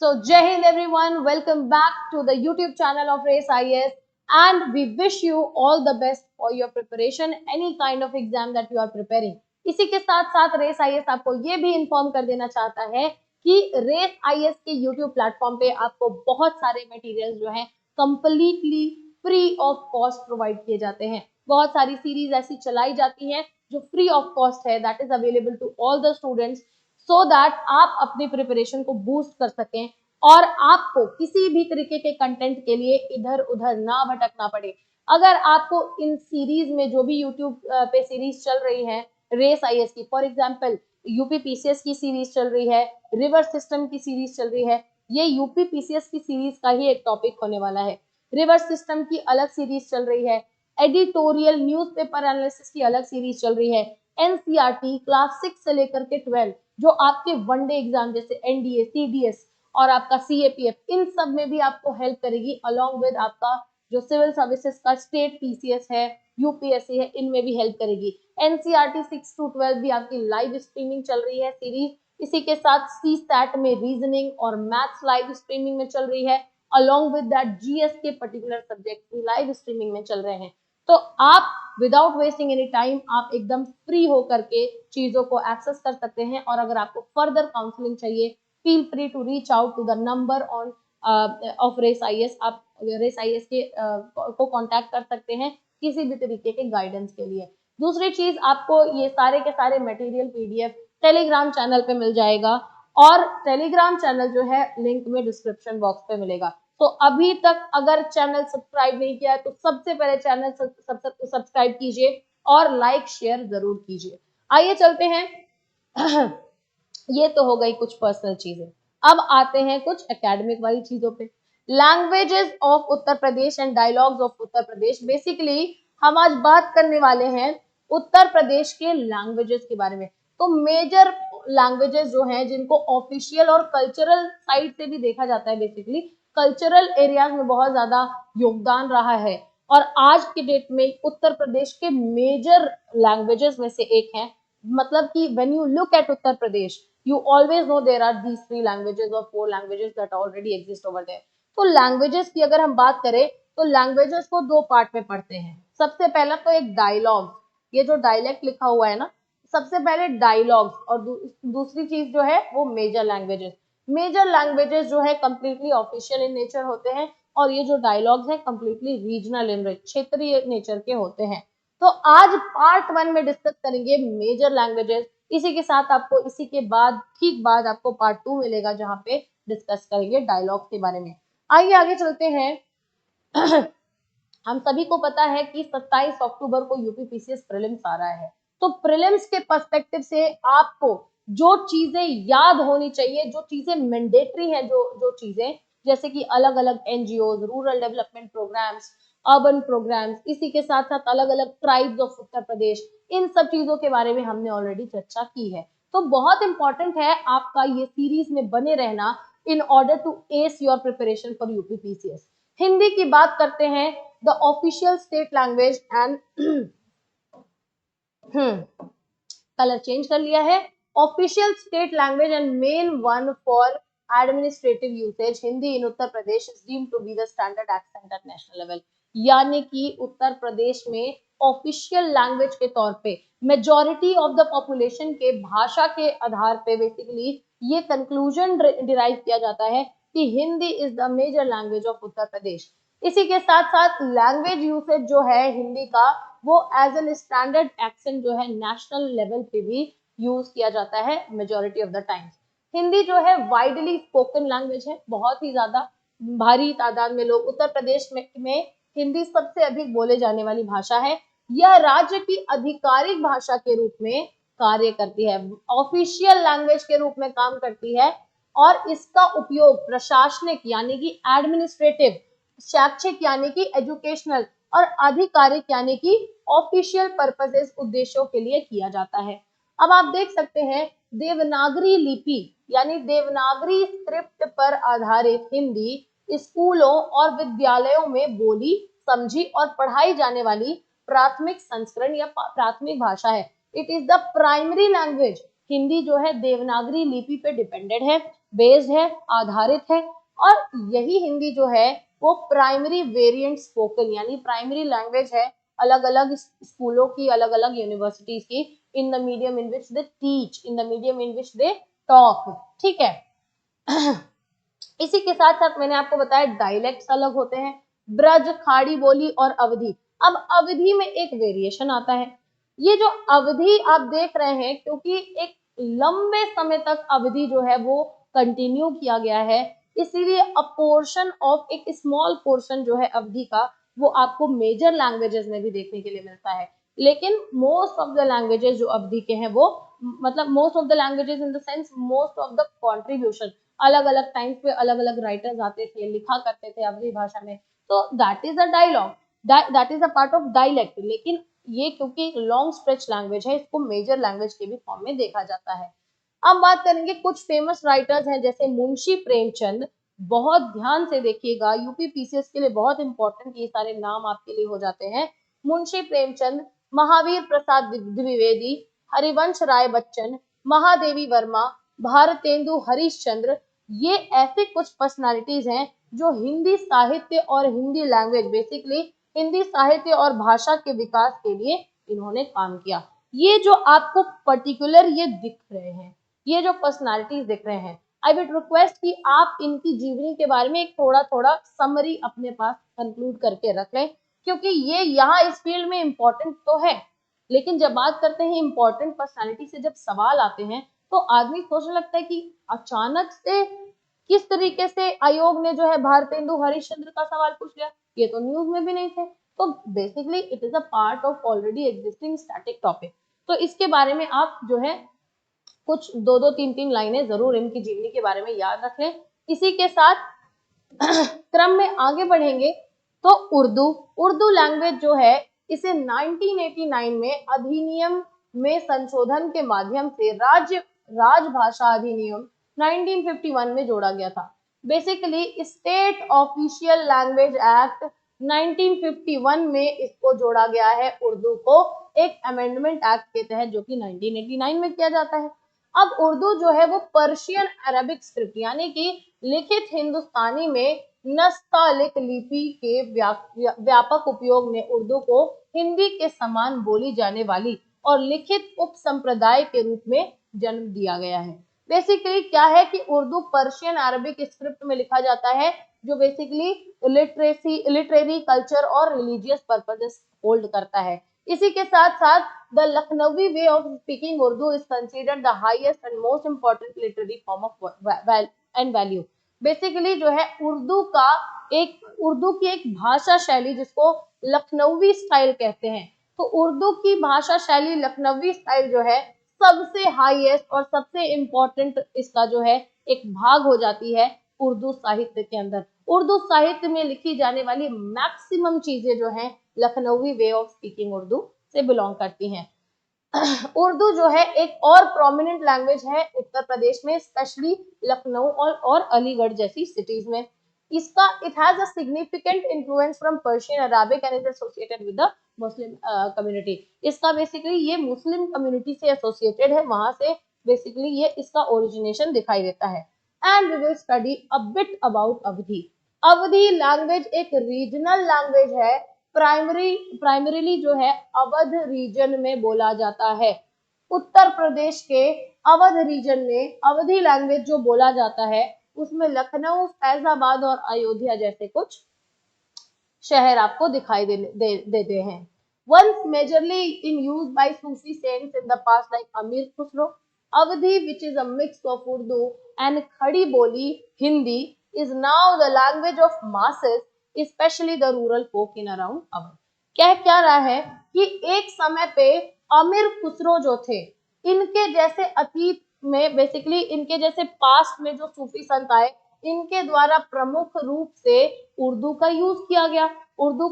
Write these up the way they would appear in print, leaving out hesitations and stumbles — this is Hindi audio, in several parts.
So, Jai Hind everyone, welcome back to the YouTube channel of Race IAS, and we wish you all the best for your preparation, any kind of exam that you are preparing. इसी के साथ साथ रेस आईएएस आपको ये भी इन्फॉर्म कर देना चाहता है कि रेस आईएएस के YouTube प्लेटफॉर्म पे आपको बहुत सारे मटेरियल्स जो हैं completely free of cost provide किए जाते हैं। बहुत सारी सीरीज ऐसी चलाई जाती हैं जो फ्री ऑफ कॉस्ट है, that is available to all the students, so that आप अपनी प्रिपरेशन को बूस्ट कर सकें और आपको किसी भी तरीके के कंटेंट के लिए इधर उधर ना भटकना पड़े। अगर आपको इन सीरीज में जो भी यूट्यूब पे सीरीज चल रही है रेस आईएएस की, फॉर एग्जांपल यूपी पीसीएस की सीरीज चल रही है, रिवर सिस्टम की सीरीज चल रही है, ये यूपी पीसीएस की सीरीज का ही एक टॉपिक होने वाला है। रिवर सिस्टम की अलग सीरीज चल रही है, एडिटोरियल न्यूज़पेपर एनालिसिस की अलग सीरीज चल रही है, एनसीईआरटी क्लास 6 से लेकर के 12 जो आपके वनडे एग्जाम जैसे एनडीए, सीडीएस और आपका सीएपीएफ, इन सब में भी आपको हेल्प करेगी, अलोंग विद आपका जो सिविल सर्विसेज का स्टेट पीसीएस है, यूपीएससी है, इनमें भी हेल्प करेगी। एनसीईआरटी 6 to 12 भी आपकी लाइव स्ट्रीमिंग चल रही है सीरीज। इसी के साथ सी सैट में रीजनिंग और मैथ्स लाइव स्ट्रीमिंग में चल रही है, अलोंग विद दैट जीएस के पर्टिकुलर सब्जेक्ट भी लाइव स्ट्रीमिंग में चल रहे हैं। तो आप विदाउट वेस्टिंग एनी टाइम आप एकदम फ्री होकर के चीजों को एक्सेस कर सकते हैं। और अगर आपको फर्दर काउंसलिंग चाहिए, feel free to reach out to the number on of race IAS. आप रेस आईएएस के को कांटेक्ट कर सकते हैं किसी भी तरीके के गाइडेंस के लिए। दूसरी चीज, आपको ये सारे के सारे मटेरियल पीडीएफ टेलीग्राम चैनल पे मिल जाएगा, और टेलीग्राम चैनल जो है लिंक में डिस्क्रिप्शन बॉक्स पे मिलेगा। तो अभी तक अगर चैनल सब्सक्राइब नहीं किया है तो सबसे पहले चैनल सब्सक्राइब कीजिए और लाइक शेयर जरूर कीजिए। आइए चलते हैं ये तो हो गई कुछ पर्सनल चीजें, अब आते हैं कुछ एकेडमिक वाली चीजों पे। Languages of Uttar Pradesh and dialogues of Uttar Pradesh. Basically हम आज बात करने वाले हैं उत्तर प्रदेश के लैंग्वेजेस के बारे में। तो मेजर लैंग्वेजेस जो हैं जिनको ऑफिशियल और कल्चरल साइड से भी देखा जाता है, बेसिकली कल्चरल एरियाज में बहुत ज्यादा योगदान रहा है, और आज की डेट में उत्तर प्रदेश के मेजर लैंग्वेजेस में से एक है। मतलब कि when you look at Uttar Pradesh you always know there are these 3 languages or 4 languages that already exist over there. तो लैंग्वेजेस की अगर हम बात करें तो लैंग्वेजेस को 2 पार्ट में पढ़ते हैं। सबसे पहला तो एक डायलॉग, ये जो डायलेक्ट लिखा हुआ है ना, सबसे पहले डायलॉग्स, और दूसरी चीज जो है वो मेजर लैंग्वेजेस। मेजर लैंग्वेजेस जो है कंप्लीटली ऑफिशियल इन नेचर होते हैं, और ये जो डायलॉग्स हैं कंप्लीटली रीजनल इन क्षेत्रीय नेचर के होते हैं। तो आज पार्ट 1 में डिस्कस करेंगे मेजर लैंग्वेजेस। इसी के साथ आपको इसी के बाद ठीक बाद आपको पार्ट 2 मिलेगा जहां पे डिस्कस करेंगे डायलॉग के बारे में। आइए आगे चलते हैं हम सभी को पता है कि 27 अक्टूबर को यूपी पीसीएस प्रीलिम्स आ रहा है। तो प्रीलिम्स के पर्सपेक्टिव से आपको जो चीजें याद होनी चाहिए, जो चीजें मैंडेटरी हैं, जो चीजें जैसे कि अलग अलग NGOs, rural development programmes, urban programmes, इसी के साथ साथ अलग अलग ट्राइब्स ऑफ उत्तर प्रदेश, इन सब चीजों के बारे में हमने ऑलरेडी चर्चा की है। तो बहुत इंपॉर्टेंट है आपका ये सीरीज में बने रहना in order to ace your preparation for UP PCS. Hindi की बात करते हैं, the official state language and colour change कर लिया है, official state language and main one for administrative usage Hindi in Uttar Pradesh is deemed to be the standard accent at national level. यानी कि उत्तर प्रदेश में ऑफिशियल लैंग्वेज के तौर पे मेजॉरिटी ऑफ द पॉपुलेशन के भाषा के आधार पे बेसिकली ये कंक्लूजन डिराइव किया जाता है कि Hindi is the major language of Uttar Pradesh. इसी के साथ साथ लैंग्वेज यूसेज जो है हिंदी का, वो एज एन स्टैंडर्ड एक्सेंट जो है नेशनल लेवल पे भी यूज किया जाता है majority of the times. Hindi जो है वाइडली स्पोकन लैंग्वेज है, बहुत ही ज्यादा भारी तादाद में लोग उत्तर प्रदेश में हिंदी सबसे अधिक बोले जाने वाली भाषा है। यह राज्य की आधिकारिक भाषा के रूप में कार्य करती है, ऑफिशियल लैंग्वेज के रूप में काम करती है, और इसका उपयोग प्रशासनिक यानी कि एडमिनिस्ट्रेटिव, शैक्षिक यानी कि एजुकेशनल, और आधिकारिक यानी कि ऑफिशियल पर्पसेस उद्देश्यों के लिए किया जाता है। अब आप देख सकते हैं देवनागरी लिपि यानी देवनागरी स्क्रिप्ट पर आधारित हिंदी स्कूलों और विद्यालयों में बोली, समझी और पढ़ाई जाने वाली प्राथमिक संस्करण या प्राथमिक भाषा है। It is the primary language. Hindi जो है देवनागरी लिपि पे डिपेंडेड है, बेस्ड है, आधारित है। और यही हिंदी जो है वो प्राइमरी वेरिएंट स्पोकन यानी प्राइमरी लैंग्वेज है अलग अलग स्कूलों की, अलग अलग यूनिवर्सिटीज की, in the medium in which they teach, in the medium in which they talk. ठीक है। इसी के साथ साथ मैंने आपको बताया डायलेक्ट्स अलग होते हैं, ब्रज, खाड़ी बोली और अवधि। अब अवधि में एक वेरिएशन आता है। ये जो अवधि आप देख रहे हैं, क्योंकि एक लंबे समय तक अवधि जो है वो कंटिन्यू किया गया है, इसीलिए अ पोर्शन ऑफ, एक स्मॉल पोर्शन जो है अवधि का, वो आपको मेजर लैंग्वेजेस में भी देखने के लिए मिलता है। लेकिन मोस्ट ऑफ द लैंग्वेजेस जो अवधि के हैं वो, मतलब most of the languages in the sense most of the contribution, अलग अलग टाइम्स पे अलग अलग राइटर्स आते थे, लिखा करते थे अवधी भाषा में, तो that is a dialogue, that is a part of dialect. लेकिन ये क्योंकि लॉन्ग स्ट्रेच लैंग्वेज है, इसको मेजर लैंग्वेज के भी फॉर्म में देखा जाता है। अब बात करेंगे कुछ फेमस राइटर्स हैं, जैसे मुंशी प्रेमचंद। बहुत ध्यान से देखिएगा, यूपी पीसीएस के लिए बहुत इंपॉर्टेंट ये सारे नाम आपके लिए हो जाते हैं। मुंशी प्रेमचंद, महावीर प्रसाद द्विवेदी, हरिवंश राय बच्चन, महादेवी वर्मा, भारतेंदु हरिश्चंद्र, ये ऐसे कुछ पर्सनालिटीज हैं जो हिंदी साहित्य और हिंदी लैंग्वेज, बेसिकली हिंदी साहित्य और भाषा के विकास के लिए इन्होंने काम किया। ये जो आपको पर्टिकुलर ये दिख रहे हैं, ये जो पर्सनालिटीज दिख रहे हैं, आई वुड रिक्वेस्ट कि आप इनकी जीवनी के बारे में एक थोड़ा थोड़ा समरी अपने पास कंक्लूड करके रख लें, क्योंकि ये यहाँ इस फील्ड में इंपॉर्टेंट तो है। लेकिन जब बात करते हैं इंपॉर्टेंट पर्सनालिटी से, जब सवाल आते हैं, तो आदमी सोचने लगता है कि अचानक से किस तरीके से आयोग ने जो है भारतेंदु हरिश्चंद्र का सवाल पूछ लिया, ये तो न्यूज में भी नहीं थे। तो basically it is a part of already existing static topic. तो इसके बारे में आप जो है कुछ दो दो तीन तीन लाइनें जरूर इनकी जीवनी के बारे में याद रख लें। इसी के साथ क्रम में आगे बढ़ेंगे तो उर्दू, उर्दू लैंग्वेज जो है इसे 1989 में अधिनियम में संशोधन के माध्यम से राजभाषा अधिनियम 1951 में जोड़ा गया था। Basically state official language act 1951 में इसको जोड़ा गया है, उर्दू को एक अमेंडमेंट एक्ट के तहत, जो कि 1989 में किया जाता है। अब उर्दू जो है वो पर्शियन अरबिक स्क्रिप्ट यानी कि लिखित हिंदुस्तानी में नस्तालिक लिपि के व्यापक उपयोग ने उर्दू को हिंदी के समान बोली जाने वाली और लिखित उप संप्रदाय के रूप में जन्म दिया गया है। बेसिकली क्या है कि उर्दू पर्शियन अरबिक स्क्रिप्ट में लिखा जाता है, जो बेसिकली लिटरेरी, कल्चर और रिलीजियस पर्पसेस होल्ड करता है। इसी के साथ साथ the Lucknowi way of speaking Urdu is considered the highest and most important literary form of and value. Basically जो है उर्दू की एक भाषा शैली जिसको लखनवी स्टाइल कहते हैं, तो उर्दू की भाषा शैली लखनवी स्टाइल जो है सबसे हाईएस्ट और सबसे इंपॉर्टेंट इसका जो है एक भाग हो जाती है उर्दू साहित्य के अंदर। उर्दू साहित्य में लिखी जाने वाली मैक्सिमम चीजें जो हैं Lucknowi way of speaking Urdu से बिलोंग करती हैं। उर्दू जो है एक और प्रोमिनेंट लैंग्वेज है उत्तर प्रदेश में, स्पेशली लखनऊ और अलीगढ़ जैसी सिटीज में। इसका it has a significant influence from Persian Arabic and is associated with the Muslim community. इसका बेसिकली ये मुस्लिम कम्युनिटी से एसोसिएटेड है, वहां से बेसिकली ये इसका ओरिजिनेशन दिखाई देता है। And we will study a bit about Awadhi. Awadhi language एक रीजनल लैंग्वेज है, प्राइमरीली जो है अवध रीजन में बोला जाता है। उत्तर प्रदेश के अवध रीजन में अवधी लैंग्वेज जो बोला जाता है, उसमें लखनऊ, फैजाबाद और अयोध्या जैसे कुछ शहर आपको दिखाई देते हैं। Once majorly in use by Sufi saints in the past like Amir Khusro, Awadhi, which is a mix of Urdu and Khadi Boli Hindi, is now the language of masses, especially the rural folk in around Awadh। कह क्या रहा है कि एक समय पे अमीर खुसरो जो थे, इनके जैसे अतीत में, बेसिकली इनके जैसे पास्ट में जो सूफी संत आए, इनके द्वारा प्रमुख रूप से उर्दू का यूज किया गया, उर्दू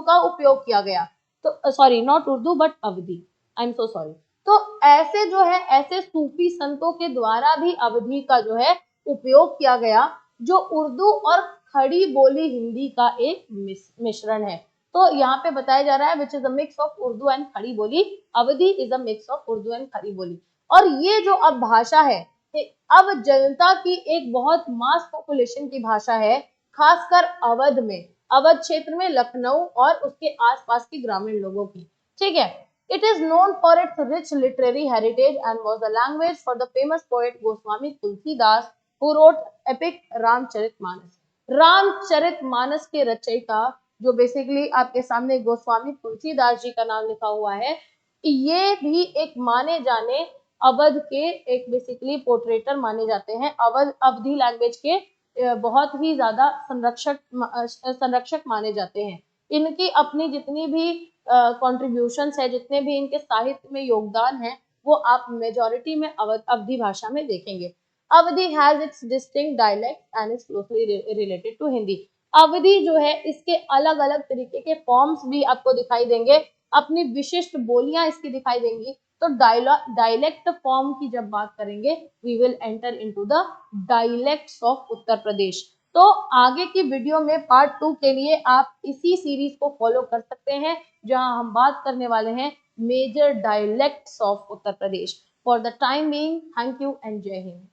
का उपयोग किया गया। तो sorry, not Urdu but Awadhi, I am so sorry. तो ऐसे जो है, ऐसे सूफी संतों के द्वारा भी अवधी का जो है उपयोग किया गया, जो उर्दू और खड़ी बोली हिंदी का एक मिश्रण है। तो यहाँ पे बताया जा रहा है which is a mix of Urdu and Khari Boli, Awadhi is a mix of Urdu and Khari Boli. और ये जो अब भाषा है, अब जनता की एक बहुत मास पॉपुलेशन की भाषा है, खासकर अवध में, अवध क्षेत्र में, लखनऊ और उसके आसपास के ग्रामीण लोगों की। ठीक है। It is known for its rich literary heritage and was the language for the famous poet Goswami Tulsidas who wrote epic Ramcharitmanas. Ramcharitmanas के रचयिता जो बेसिकली आपके सामने गोस्वामी तुलसीदास जी का नाम लिखा हुआ है, ये भी एक माने जाने अवध के एक बेसिकली पोर्ट्रेटर माने जाते हैं, अवधी लैंग्वेज के बहुत ही ज्यादा संरक्षक माने जाते हैं। इनकी अपनी जितनी भी कॉन्ट्रीब्यूशंस है, जितने भी इनके साहित्य में योगदान है, वो आप मेजोरिटी में अवधी भाषा में देखेंगे। Awadhi has its distinct dialect and is closely related to Hindi. Awadhi जो है इसके अलग अलग तरीके के फॉर्म्स भी आपको दिखाई देंगे, अपनी विशिष्ट बोलियां इसकी दिखाई देंगी। तो डायलेक्ट फॉर्म की जब बात करेंगे, we will enter into the dialects of Uttar Pradesh. तो आगे की वीडियो में पार्ट 2 के लिए आप इसी सीरीज को फॉलो कर सकते हैं, जहां हम बात करने वाले हैं major dialects of Uttar Pradesh. For the time being, thank you and जय हिंद।